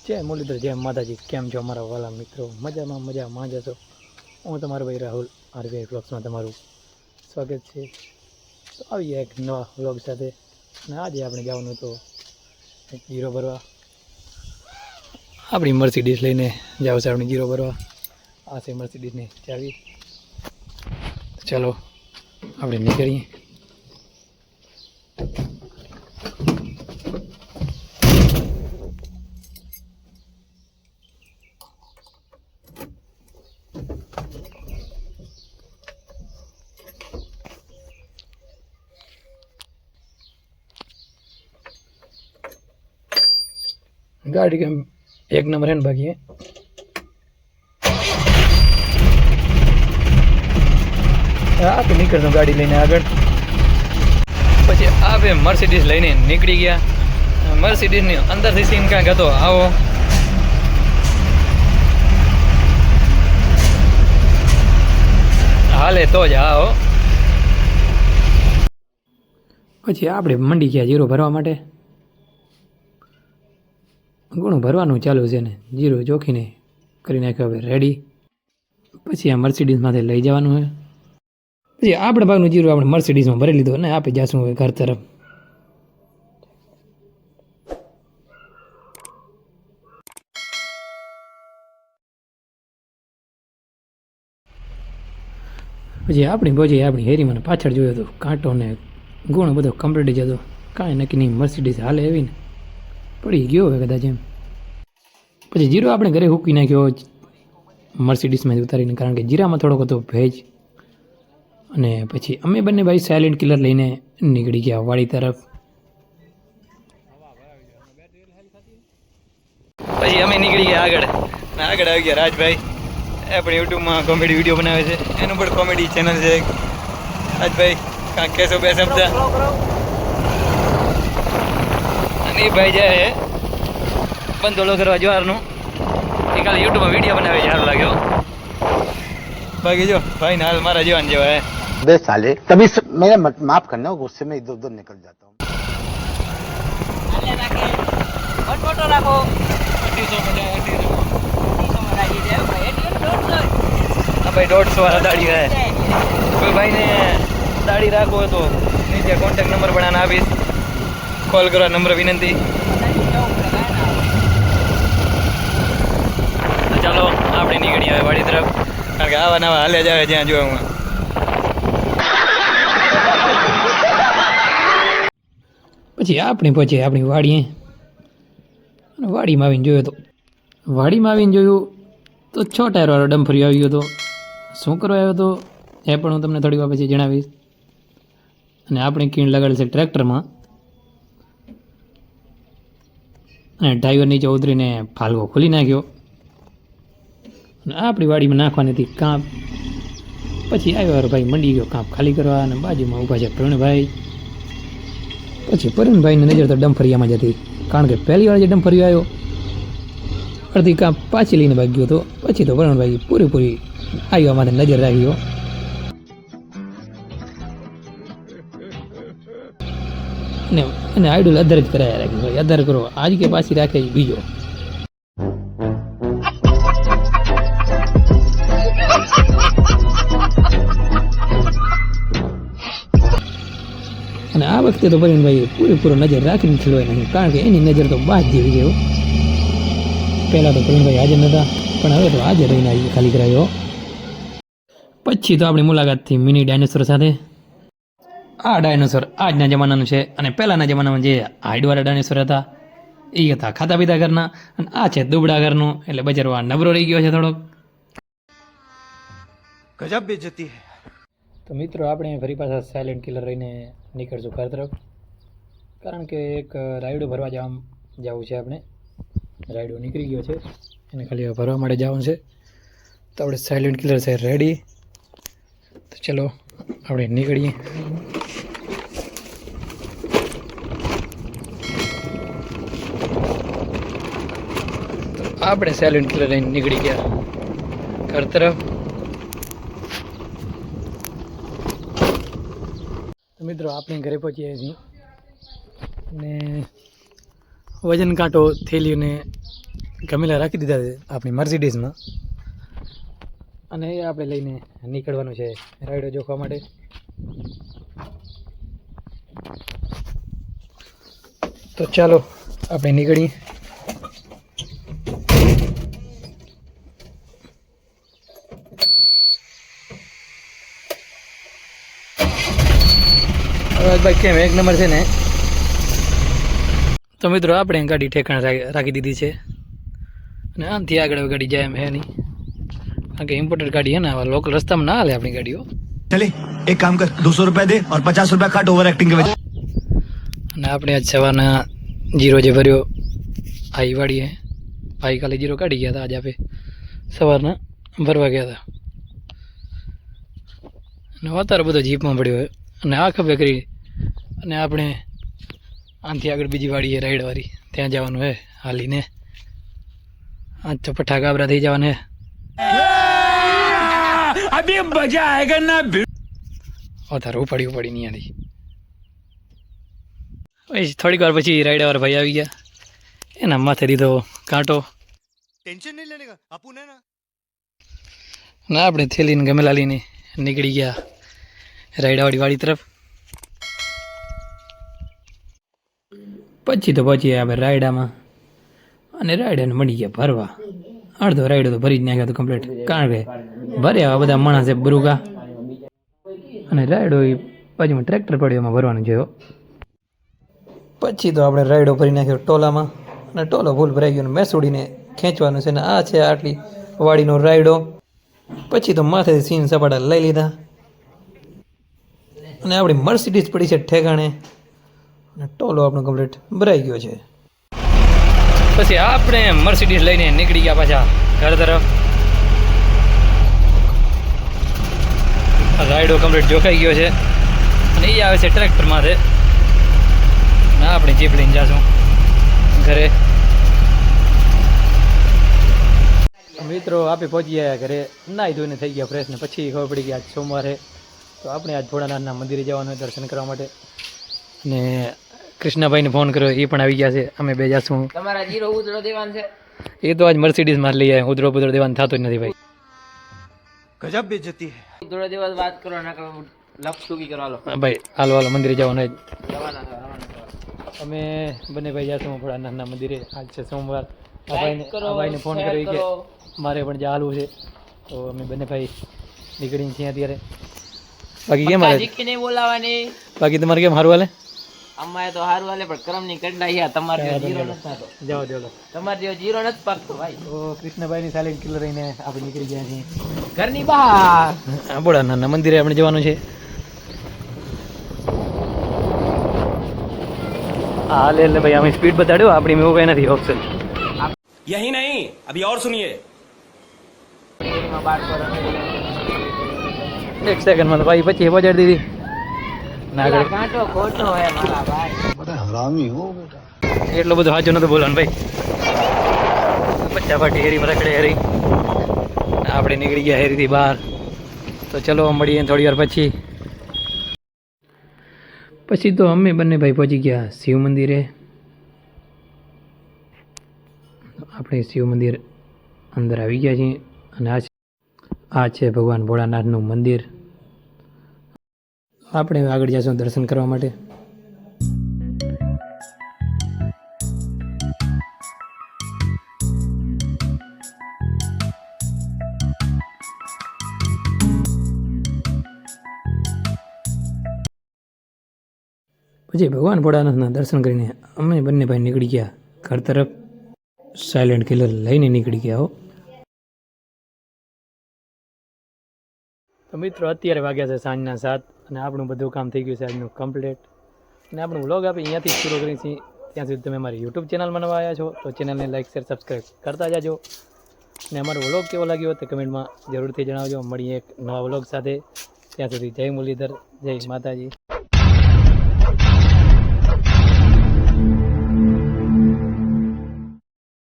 જય મુરલીધર, જય માતાજી. કેમ છો અમારા વાલા મિત્રો? મજામાં જશો. હું તમારો ભાઈ રાહુલ આરવીઆઈ વ્લોગ્સમાં તમારું સ્વાગત છે. તો આવીએ એક નવા વ્લોગ સાથે. અને આજે આપણે જવાનું તો એક જીરો ભરવા. આપણી મર્સિડીઝ લઈને જાવ છે આપણી જીરો ભરવા. આ છે મર્સિડીઝની ચાવી. ચાલો આપણે નીકળીએ. गाड़ी के एक नंबर है ना बाकी है। आप निकल दो गाड़ी लेने आगे પછી આવે મર્સિડીઝ લઈને નીકળી ગયા. મર્સિડીઝની અંદરથી સીન કાંઈક હતો. આવો હાલે તો જ આવો. પછી આપણે મંડી ગયા જીરો ભરવા માટે. ઘણું ભરવાનું ચાલુ છે ને જીરો જોખીને કરી નાખ્યો હવે રેડી. પછી આ મર્સિડીઝમાંથી લઈ જવાનું હોય. પછી આપણે ભાગનું જીરો આપણે મર્સિડીઝમાં ભરી લીધો ને આપી જશું હવે ઘર તરફ. પછી આપણી હેરી મને પાછળ જોયો હતો. કાંટો ને ગુણ બધો કમ્પ્લીટ જ હતો. કાંઈ નક્કી નહીં, મર્સિડીઝ હાલે એવી ને પડી ગયો હવે કદાચ એમ. પછી જીરો આપણે ઘરે હૂકી નાખ્યો મર્સિડીઝમાં ઉતારીને, કારણ કે જીરામાં થોડોક હતો ભેજ. અને પછી અમે બંને ભાઈ સાયલેન્ટ કિલર લઈને નીકળી ગયા વાડી તરફ. પછી અમે નીકળી ગયા આગળ આવી ગયા રાજભાઈ. આપણે યુટ્યુબમાં કોમેડી વિડીયો બનાવે છે, એનું પણ કોમેડી ચેનલ છે. રાજભાઈ કાંક કહેશો બે શબ્દ? અને એ ભાઈ જાય બંધોલો કરવા જવારનું એ કાલે યુટ્યુબમાં વિડીયો બનાવે છે, સારું લાગ્યો. બાકી જો ભાઈ હાલ મારા જવાન જેવા હે. बे साले तभी मेरा माफ करना, गुस्से में इधर उधर निकल जाता हूँ. भाई 150 वाला दाढ़ी है. कोई भाई ने दाढ़ी રાખો તો નીચે કોન્ટેક્ટ નંબર બનાવીને આપીશ, કોલ કરવા નંબર વિનંતી. તો ચાલો આપણે નીકળીએ હવે વાડી તરફ, કારણ કે આવા નવા હાલે જ આવે જ્યાં જોવા. પછી આપણે પહોંચીએ આપણી વાડીએ. અને વાડીમાં આવીને જોયું તો 6 ટાયરવાળો ડમ્ફરી આવી ગયો હતો. શું કરવા આવ્યો હતો એ પણ હું તમને થોડી વાર પછી જણાવીશ. અને આપણે કીણ લગાડેલ છે ટ્રેક્ટરમાં. અને ડ્રાઈવર નીચે ઉતરીને ફાલવો ખોલી નાખ્યો. અને આપણી વાડીમાં નાખવાની હતી કાંપ. પછી આવ્યો ભાઈ મંડી ગયો કાંપ ખાલી કરવા. અને બાજુમાં ઊભા છે પ્રવીણભાઈ. પછી પ્રવીણભાઈની નજર તો ડમ્ફરિયામાં જ હતી, કારણ કે પહેલી વાર જે ડમ્ફરિયો આવ્યો અડધી કાંપ પાછી લઈને ભાગ્યો હતો. પછી તો પ્રવીણભાઈ પૂરી આવ્યા માટે નજર રાખ્યો. અને આઈડલ અધર જ કરાયા રાખી. ભાઈ અધર કરો આજ કે પાછી રાખે બીજો. અને આ વખતે તો પ્રવીણભાઈ પૂરેપૂરો નજર રાખીને ખેલવાય નહીં, કારણ કે એની નજર તો બાદ જેવી ગયો. પહેલાં તો પ્રવીણભાઈ હાજર નહોતા, પણ હવે તો હાજર રહીને આવી ખાલી કરાયો. પછી તો આપણી મુલાકાત થઈ મિની ડાયનોસોર સાથે. આ ડાયનોસોર આજના જમાનાનું છે, અને પહેલાંના જમાનામાં જે હાઈડવાળા ડાયનોસોર હતા એ હતા ખાતા પીતા ઘરના. અને આ છે દુબળા ઘરનું, એટલે બજારો આ નબળો રહી ગયો છે થોડોક. गजब बेइज्जती है. તો મિત્રો આપણે ફરી પાછા સાયલેન્ટ કિલર રહીને નીકળશું ઘર તરફ, કારણ કે એક રાયડો ભરવા જવું છે. આપણે રાયડો નીકળી ગયો છે, એને ખાલી ભરવા માટે જવાનું છે. તો આપણે સાયલેન્ટ કિલર છે રેડી. તો ચલો આપણે નીકળીએ. તો આપણે સાયલેન્ટ કિલર લઈને નીકળી ગયા ઘર તરફ. તો મિત્રો આપણે ઘરે પહોંચી આવ્યા છીએ. અને વજન કાંટો થેલીને ગમેલા રાખી દીધા છે આપણી મર્સિડીઝમાં અને એ આપણે લઈને નીકળવાનું છે રાઈડો જોખવા માટે. તો ચાલો આપણે નીકળીએ. ભાઈ કેમ એક નંબર છે ને. તો મિત્રો આપણે ગાડી ઠેકાણ રાખી દીધી છે અને આમથી આગળ ગાડી જાય એમ હે નહીં, કારણ કે ઇમ્પોર્ટેડ ગાડી હે ને આવા લોકલ રસ્તામાં ના હાલે આપણી ગાડીઓ. चले एक काम कर 200 रुपए दे और 50 रुपए काट ओवर एक्टिंग के वजह. અને આપણે આજ સવારના જીરો જે ભર્યો આ વાડીએ ભાઈ કાલે જીરો કાઢી ગયા હતા, આજે આપણે સવારના ભરવા ગયા હતા અને અત્યારે બધો જીપમાં પડ્યો હોય અને આ ખબર કરી અને આપણે આનાથી આગળ બીજી વાડીએ રાઈડવાળી ત્યાં જવાનું હે હાલીને. આજ તો પઠ્ઠા ગાબરા થઈ જવાના હે. अभी मजा आएगा ना. વધારે ઉપાડી નહીં આની. થોડીક વાર પછી રાઈડર ભાઈ આવી ગયા, એના માથે દીધો કાંટો. टेंशन नहीं लेने का अपन है ना. ના આપણે થેલીને ગમેલા લઈને નીકળી ગયા રાઈડાવાળી વાડી તરફ. પછી તો પહોંચી આપણે રાયડામાં અને રાયડાને મળી ગયા ભરવા. અડધો રાયડો તો ભરી જ નાખ્યો હતો કમ્પ્લીટ, કારણ કે ભર્યા બધા માણસે બરુગા અને રાયડો એ બાજુમાં ટ્રેક્ટર પડ્યો એમાં ભરવાનું છે. પછી તો આપણે રાયડો ભરી નાખ્યો ટોલામાં અને ટોલો ફૂલ ભરાઈ ગયો. મેં છોડીને ખેંચવાનું છે ને આ છે આટલી વાડીનો રાયડો. પછી તો માથેથી સીન સપાટા લઈ લીધા અને આપણી મર્સિડીઝ પડી છે ઠેકાણે અને ટોલો આપણો કમ્પ્લીટ ભરાઈ ગયો છે. પછી આપણે મર્સિડીઝ લઈને નીકળી ગયા પાછા ઘર તરફ. રાયડો કમ્પ્લીટ જોખાઈ ગયો છે અને એ આવે છે ટ્રેક્ટરમાંથી. ના આપણે જીપ લઈને જાશું ઘરે. મિત્રો આપણે પહોંચી ગયા ઘરે, નાહી ધોઈને થઈ ગયા ફ્રેશ ને પછી ખબર પડી ગઈ આજ સોમવારે તો આપણે આજ ભોળાનાથના મંદિરે જવાનું હોય દર્શન કરવા માટે. અને કૃષ્ણભાઈને ફોન કર્યો, એ પણ આવી ગયા છે. અમે બે જાશું. તમારા જીરો ઉધડો દેવાન છે એ તો આજ મર્સિડીઝમાં જ લઈ આવ્યા, ઉધડો પુધડો દેવાનું થતું જ નથી ભાઈ. गजब बेइज्जती है. ઉધડો દેવા વાત કરો ના કરો લપસુકી કરવા લો હા ભાઈ હાલો હાલો મંદિરે જવાનું હોય. રવાના અમે બંને ભાઈ જાશું ભોળાનાથના મંદિરે. આજ છે સોમવાર. આ લાઈક કરો, ભાઈને ફોન શેર કર્યો કે કરો. મારે પણ ચાલવું છે તો અમે બંને ભાઈ નીકળીને છીએ અત્યારે. બાકી કેમ હાલે? જીકી નહીં બોલાવાની બાકી તમારે કેમ સારું હાલે? અમારે તો હારું હાલે પણ કરમ ની કંડા યા તમારે જેવો જીરો નથી થતો, જાઓ જાઓ. તમારે જેવો જીરો નથી પાકતો ભાઈ. તો કૃષ્ણભાઈની સાઇલેન્ટ કિલર રહીને આપણે નીકળી ગયા છીએ ઘરની બહાર ભોળાનાથના મંદિરે આપણે જવાનું છે. હાલે એટલે ભાઈ અમે સ્પીડ બતાડ્યો આપણી એવું કઈ નથી ઓપ્શન. यही नहीं अभी और सुनिए. એમાં બાર પર એક સેકન્ડમાં તો ભાઈ પછી પહોંચાડી દીધી. ના પેલા આગળ કાંટો ખોટો હે મારા ભાઈ. बड़ा हरामी हो बेटा. એટલો બધો સાચું નતું બોલવાનું ભાઈ. બચ્ચા પાટી હેરીમાં રખડે હેરી આપણે નીકળી ગયા હેરીથી બહાર. તો ચલો મળીએ થોડી વાર પછી. પછી તો અમે બંને ભાઈ પહોંચી ગયા શિવ મંદિરે. આપણે શિવ મંદિર અંદર આવી ગયા છીએ અને આ છે ભગવાન ભોળાનાથનું મંદિર. આપણે આગળ જઈશું દર્શન કરવા માટે. પછી ભગવાન ભોળાનાથના દર્શન કરીને અમે બંને ભાઈ નીકળી ગયા ઘર તરફ. સાયલેન્ટ કિલર લઈને નીકળી ગયા હો. તો મિત્રો અત્યારે વાગ્યા છે સાંજના 7 અને આપણું બધું કામ થઈ ગયું છે આજનું કમ્પ્લીટ. અને આપણું વ્લોગ આપણે અહીંયાથી જ પૂરો કરીએ છીએ. ત્યાં સુધી તમે અમારી યુટ્યુબ ચેનલમાં નવા આવ્યા છો તો ચેનલને લાઈક શેર સબસ્ક્રાઈબ કરતા જાજો. અને અમારો વ્લોગ કેવો લાગ્યો તે કમેન્ટમાં જરૂરથી જણાવજો. મળીએ એક નવા વ્લોગ સાથે. ત્યાં સુધી જય મુરલીધર, જય માતાજી.